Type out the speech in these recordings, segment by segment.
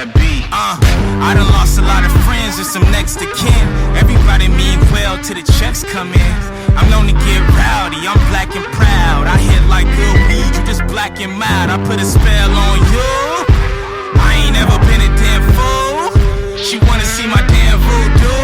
that beat. I done lost a lot of friends and some next to kin. Everybody mean well till the checks come in. I'm known to get rowdy, I'm black and proud. I hit like good weed, you just black and mild. I put a spell on you. I ain't never been a damn fool. She wanna see my damn voodoo.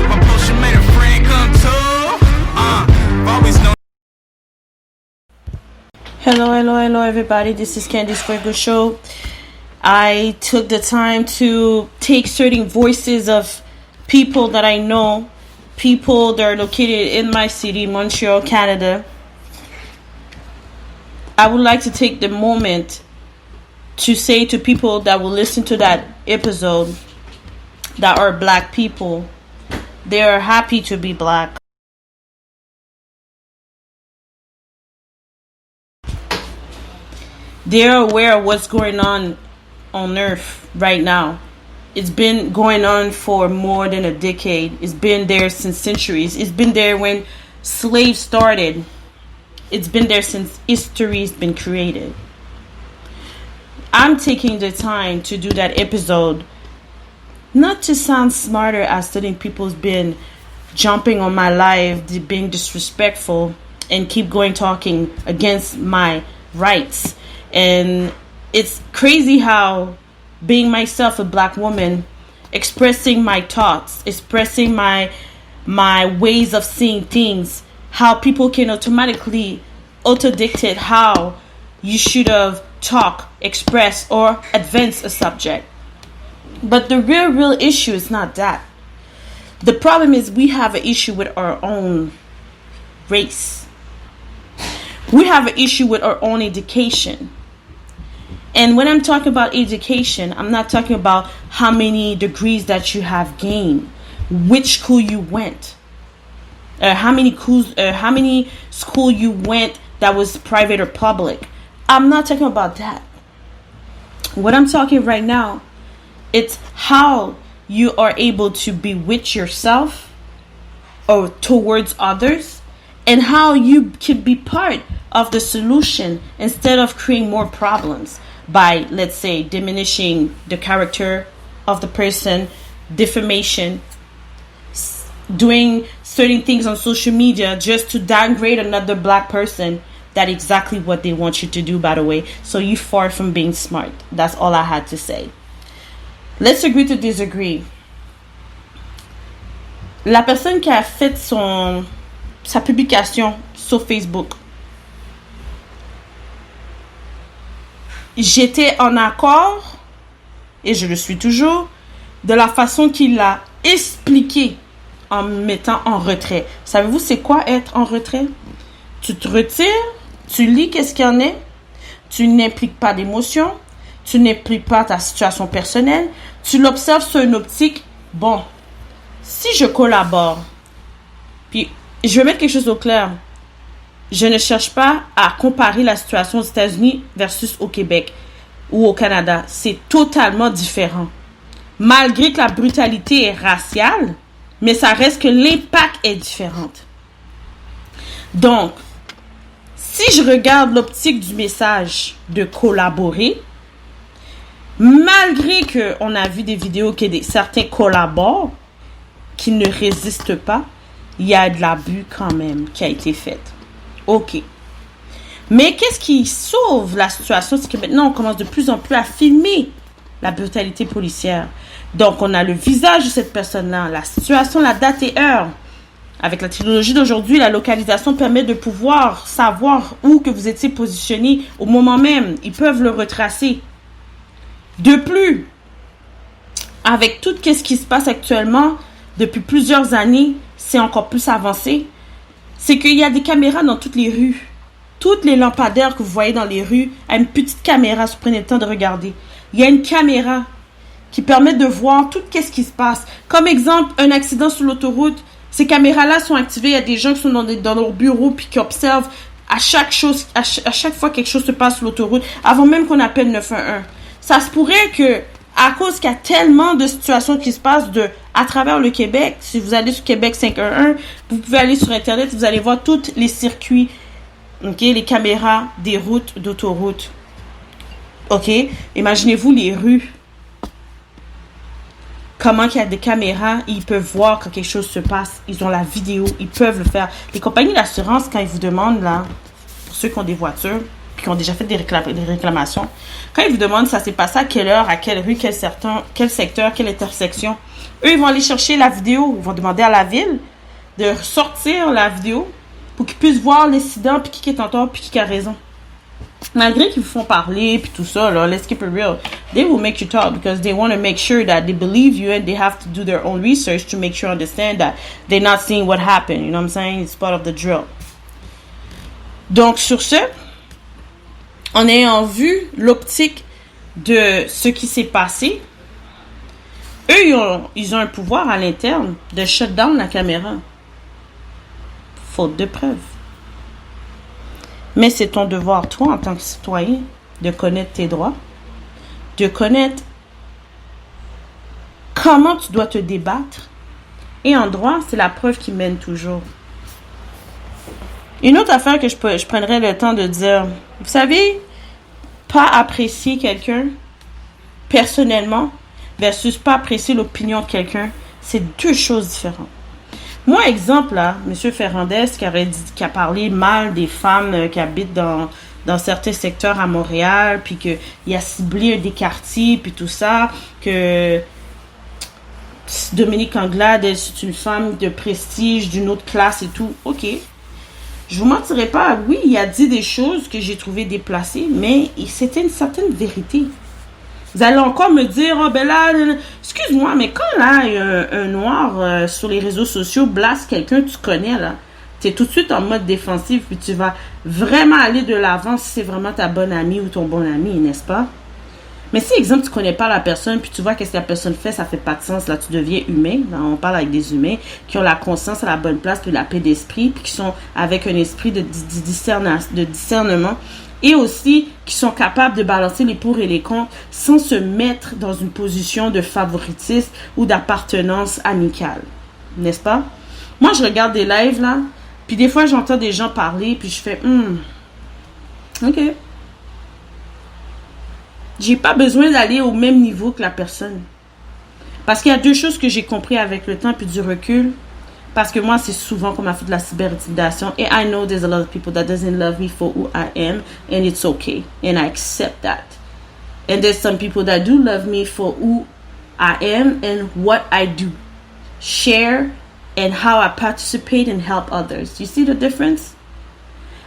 My potion made a friend come too. I've always known. Hello everybody, this is Candice Fuego Show. I took the time to take certain voices of people that I know, people that are located in my city, Montreal, Canada. I would like to take the moment to say to people that will listen to that episode that are black people, they are happy to be black. They're aware of what's going on Earth right now. It's been going on for more than a decade. It's been there since centuries. It's been there when slaves started. It's been there since history's been created. I'm taking the time to do that episode not to sound smarter as certain people's been jumping on my live, being disrespectful, and keep going talking against my rights. And it's crazy how being myself, a black woman, expressing my thoughts, expressing my ways of seeing things, how people can automatically auto-dictate how you should have talk, express, or advance a subject. But the real issue is not that. The problem is we have an issue with our own race. We have an issue with our own education. And when I'm talking about education, I'm not talking about how many degrees that you have gained, which school you went, how many school you went that was private or public. I'm not talking about that. What I'm talking right now, it's how you are able to be with yourself or towards others, and how you can be part of the solution instead of creating more problems by, let's say, diminishing the character of the person, defamation, doing certain things on social media just to downgrade another black person. That's exactly what they want you to do, by the way. So you far from being smart. That's all I had to say. Let's agree to disagree. La personne qui a fait sa publication sur Facebook, j'étais en accord, et je le suis toujours, de la façon qu'il l'a expliqué en me mettant en retrait. Savez-vous c'est quoi être en retrait? Tu te retires, tu lis qu'est-ce qu'il y en est, tu n'impliques pas d'émotion, tu n'impliques pas ta situation personnelle, tu l'observes sur une optique, bon, si je collabore, puis je vais mettre quelque chose au clair. Je ne cherche pas à comparer la situation aux États-Unis versus au Québec ou au Canada. C'est totalement différent. Malgré que la brutalité est raciale, mais ça reste que l'impact est différent. Donc, si je regarde l'optique du message de collaborer, malgré qu'on a vu des vidéos que certains collaborent, qui ne résistent pas, il y a de l'abus quand même qui a été fait. Ok. Mais qu'est-ce qui sauve la situation? C'est que maintenant, on commence de plus en plus à filmer la brutalité policière. Donc, on a le visage de cette personne-là, la situation, la date et heure. Avec la technologie d'aujourd'hui, la localisation permet de pouvoir savoir où que vous étiez positionné au moment même. Ils peuvent le retracer. De plus, avec tout ce qui se passe actuellement, depuis plusieurs années, c'est encore plus avancé. C'est qu'il y a des caméras dans toutes les rues. Toutes les lampadaires que vous voyez dans les rues, a une petite caméra, si vous prenez le temps de regarder. Il y a une caméra qui permet de voir tout ce qui se passe. Comme exemple, un accident sur l'autoroute, ces caméras-là sont activées. Il y a des gens qui sont dans leur bureau puis qui observent à chaque fois quelque chose se passe sur l'autoroute, avant même qu'on appelle 911. Ça se pourrait que, à cause qu'il y a tellement de situations qui se passent à travers le Québec, si vous allez sur Québec 511, vous pouvez aller sur Internet, vous allez voir tous les circuits, okay, les caméras des routes, d'autoroutes. Ok, imaginez-vous les rues comment qu'il y a des caméras, ils peuvent voir quand quelque chose se passe. Ils ont la vidéo, ils peuvent le faire. Les compagnies d'assurance, quand ils vous demandent, là, pour ceux qui ont des voitures, puis qui ont déjà fait des réclamations, quand ils vous demandent ça s'est passé à quelle heure, à quelle rue, quel secteur, quelle intersection, eux, ils vont aller chercher la vidéo. Ils vont demander à la ville de sortir la vidéo pour qu'ils puissent voir l'incident, puis qui est en tort, puis qui a raison. Malgré qu'ils vous font parler, puis tout ça, là, let's keep it real, they will make you talk because they want to make sure that they believe you and they have to do their own research to make sure understand that they're not seeing what happened. You know what I'm saying? It's part of the drill. Donc, sur ce, en ayant vu l'optique de ce qui s'est passé, eux, ils ont un pouvoir à l'interne de shut down la caméra. Faute de preuves. Mais c'est ton devoir, toi, en tant que citoyen, de connaître tes droits, de connaître comment tu dois te débattre. Et en droit, c'est la preuve qui mène toujours. Une autre affaire que je prendrais le temps de dire, vous savez, pas apprécier quelqu'un personnellement versus pas apprécier l'opinion de quelqu'un, c'est deux choses différentes. Moi, exemple, là, M. Ferrandez qui a parlé mal des femmes qui habitent dans certains secteurs à Montréal, puis qu'il a ciblé des quartiers, puis tout ça, que Dominique Anglade, c'est une femme de prestige, d'une autre classe et tout. OK. Je vous mentirai pas, oui, il a dit des choses que j'ai trouvées déplacées, mais c'était une certaine vérité. Vous allez encore me dire, oh ben là, excuse-moi, mais quand là, un noir sur les réseaux sociaux blast quelqu'un que tu connais, là, tu es tout de suite en mode défensif, puis tu vas vraiment aller de l'avant si c'est vraiment ta bonne amie ou ton bon ami, n'est-ce pas? Mais si, exemple, tu connais pas la personne, puis tu vois qu'est-ce que la personne fait, ça fait pas de sens, là, tu deviens humain. Là, on parle avec des humains qui ont la conscience à la bonne place, puis la paix d'esprit, puis qui sont avec un esprit de discernement. Et aussi qui sont capables de balancer les pour et les contre sans se mettre dans une position de favoritisme ou d'appartenance amicale. N'est-ce pas? Moi, je regarde des lives, là, puis des fois, j'entends des gens parler, puis je fais, OK. J'ai pas besoin d'aller au même niveau que la personne. Parce qu'il y a deux choses que j'ai compris avec le temps, puis du recul. Parce que moi, c'est souvent qu'on m'a fait de la cyberintimidation. Et I know there's a lot of people that doesn't love me for who I am. And it's okay. And I accept that. And there's some people that do love me for who I am and what I do. Share and how I participate and help others. You see the difference?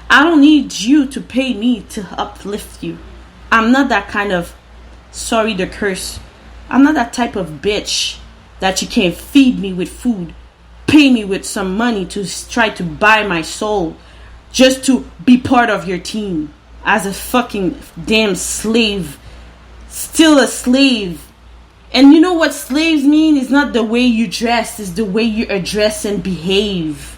I don't need you to pay me to uplift you. I'm not that kind of, sorry to curse, I'm not that type of bitch that you can feed me with food. Pay me with some money to try to buy my soul just to be part of your team as a fucking damn slave. Still a slave. And you know what slaves mean? It's not the way you dress, it's the way you address and behave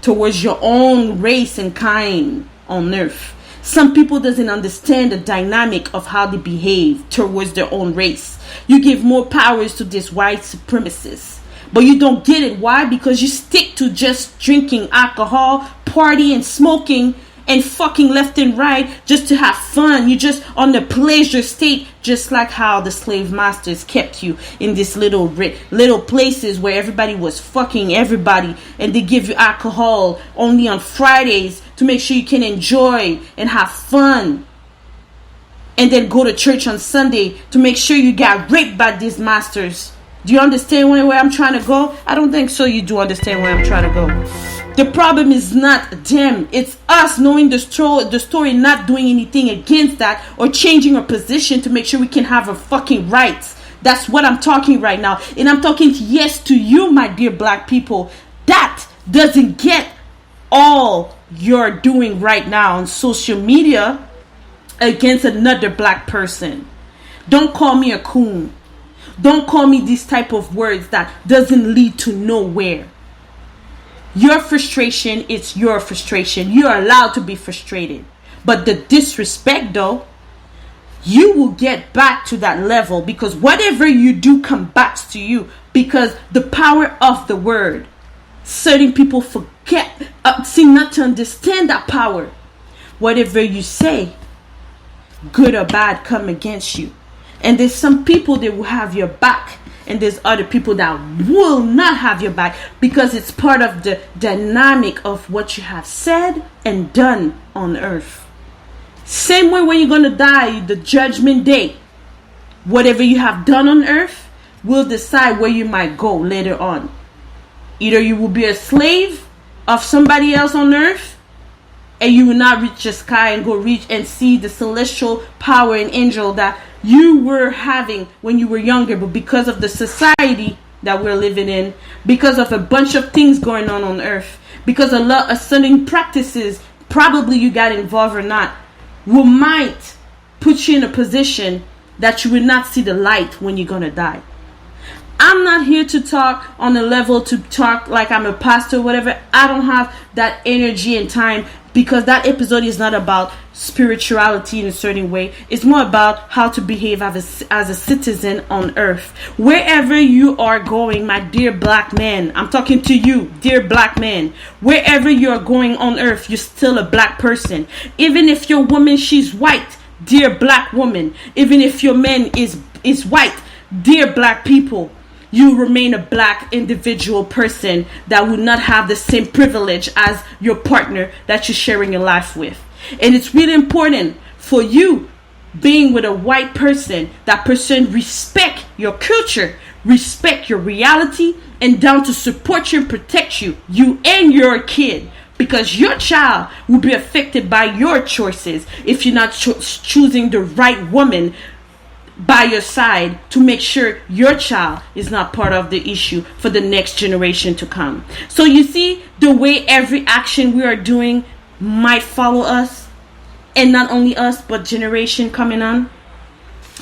towards your own race and kind on earth. Some people doesn't understand the dynamic of how they behave towards their own race. You give more powers to these white supremacists. But you don't get it. Why? Because you stick to just drinking alcohol, partying, smoking, and fucking left and right just to have fun. You're just on the pleasure state, just like how the slave masters kept you in these little places where everybody was fucking everybody, and they give you alcohol only on Fridays to make sure you can enjoy and have fun. And then go to church on Sunday to make sure you got raped by these masters. Do you understand where I'm trying to go? I don't think so. You do understand where I'm trying to go. The problem is not them. It's us knowing the story, not doing anything against that or changing our position to make sure we can have our fucking rights. That's what I'm talking right now. And I'm talking yes to you, my dear black people. That doesn't get all you're doing right now on social media against another black person. Don't call me a coon. Don't call me these type of words that doesn't lead to nowhere. Your frustration is your frustration. You're allowed to be frustrated. But the disrespect though, you will get back to that level because whatever you do comes back to you because the power of the word. Certain people seem not to understand that power. Whatever you say, good or bad, come against you. And there's some people that will have your back and there's other people that will not have your back because it's part of the dynamic of what you have said and done on earth. Same way when you're going to die, the judgment day, whatever you have done on earth will decide where you might go later on. Either you will be a slave of somebody else on earth, and you will not reach the sky and go reach and see the celestial power and angel that you were having when you were younger. But because of the society that we're living in, because of a bunch of things going on earth, because a lot of certain practices, probably you got involved or not, might put you in a position that you will not see the light when you're going to die. I'm not here to talk on a level to talk like I'm a pastor or whatever. I don't have that energy and time, because that episode is not about spirituality in a certain way. It's more about how to behave as a citizen on earth. Wherever you are going, my dear black man, I'm talking to you, dear black man. Wherever you're going on earth, you're still a black person. Even if your woman, she's white, dear black woman. Even if your man is white, dear black people, you remain a black individual person that will not have the same privilege as your partner that you're sharing your life with. And it's really important for you, being with a white person, that person respect your culture, respect your reality, and down to support you and protect you and your kid. Because your child will be affected by your choices if you're not choosing the right woman by your side to make sure your child is not part of the issue for the next generation to come. So you see the way every action we are doing might follow us, and not only us but generation coming on.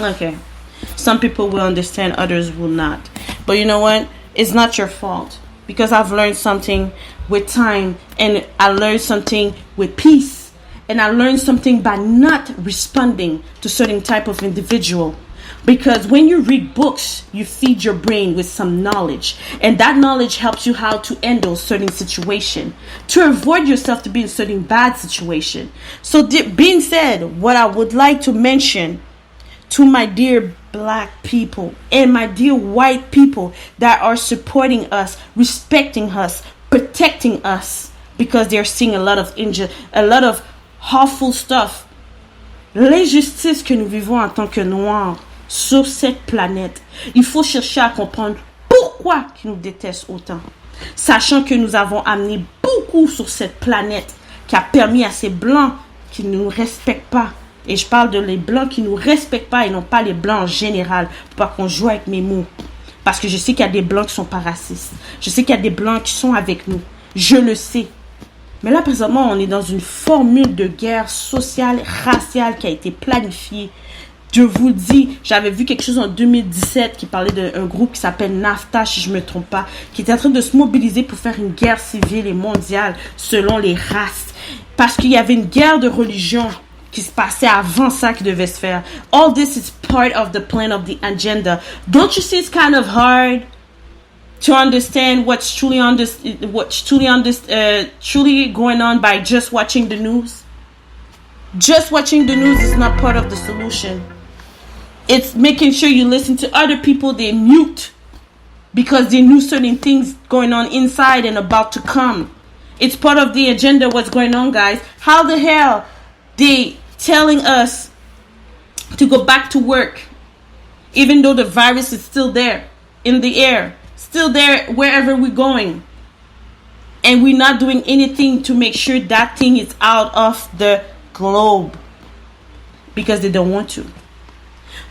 Okay, some people will understand, others will not. But you know what, it's not your fault, because I've learned something with time, and I learned something with peace, and I learned something by not responding to certain type of individual. Because when you read books, you feed your brain with some knowledge, and that knowledge helps you how to handle certain situation, to avoid yourself to be in certain bad situation. So being said, what I would like to mention to my dear black people and my dear white people that are supporting us, respecting us, protecting us, because they're seeing a lot of awful stuff. L'injustice que nous vivons en tant que noirs sur cette planète, il faut chercher à comprendre pourquoi ils nous détestent autant, sachant que nous avons amené beaucoup sur cette planète qui a permis à ces blancs qui ne nous respectent pas, et je parle de les blancs qui ne nous respectent pas et non pas les blancs en général, pour pas qu'on joue avec mes mots, parce que je sais qu'il y a des blancs qui sont pas racistes, je sais qu'il y a des blancs qui sont avec nous, je le sais. Mais là, présentement, on est dans une formule de guerre sociale, raciale qui a été planifiée. Je vous le dis, j'avais vu quelque chose en 2017 qui parlait d'un groupe qui s'appelle NAFTA, si je ne me trompe pas, qui était en train de se mobiliser pour faire une guerre civile et mondiale selon les races. Parce qu'il y avait une guerre de religion qui se passait avant ça qui devait se faire. All this is part of the plan of the agenda. Don't you see it's kind of hard to understand what's truly going on by just watching the news? Just watching the news is not part of the solution. It's making sure you listen to other people they mute because they knew certain things going on inside and about to come. It's part of the agenda what's going on, guys. How the hell they telling us to go back to work even though the virus is still there in the air, still there wherever we're going, and we're not doing anything to make sure that thing is out of the globe because they don't want to.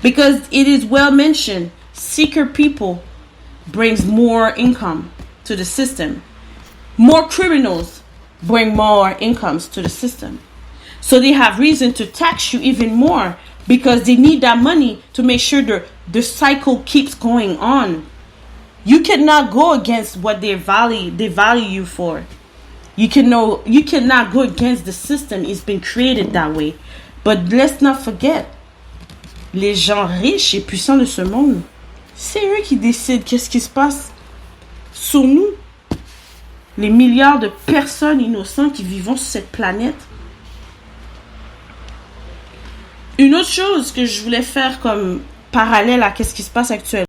Because it is well mentioned, seeker people brings more income to the system. More criminals bring more incomes to the system. So they have reason to tax you even more because they need that money to make sure the cycle keeps going on. You cannot go against what they value you for. You cannot go against the system. It's been created that way. But let's not forget, les gens riches et puissants de ce monde, c'est eux qui décident qu'est-ce qui se passe sur nous. Les milliards de personnes innocentes qui vivent sur cette planète. Une autre chose que je voulais faire comme parallèle à qu'est-ce qui se passe actuellement.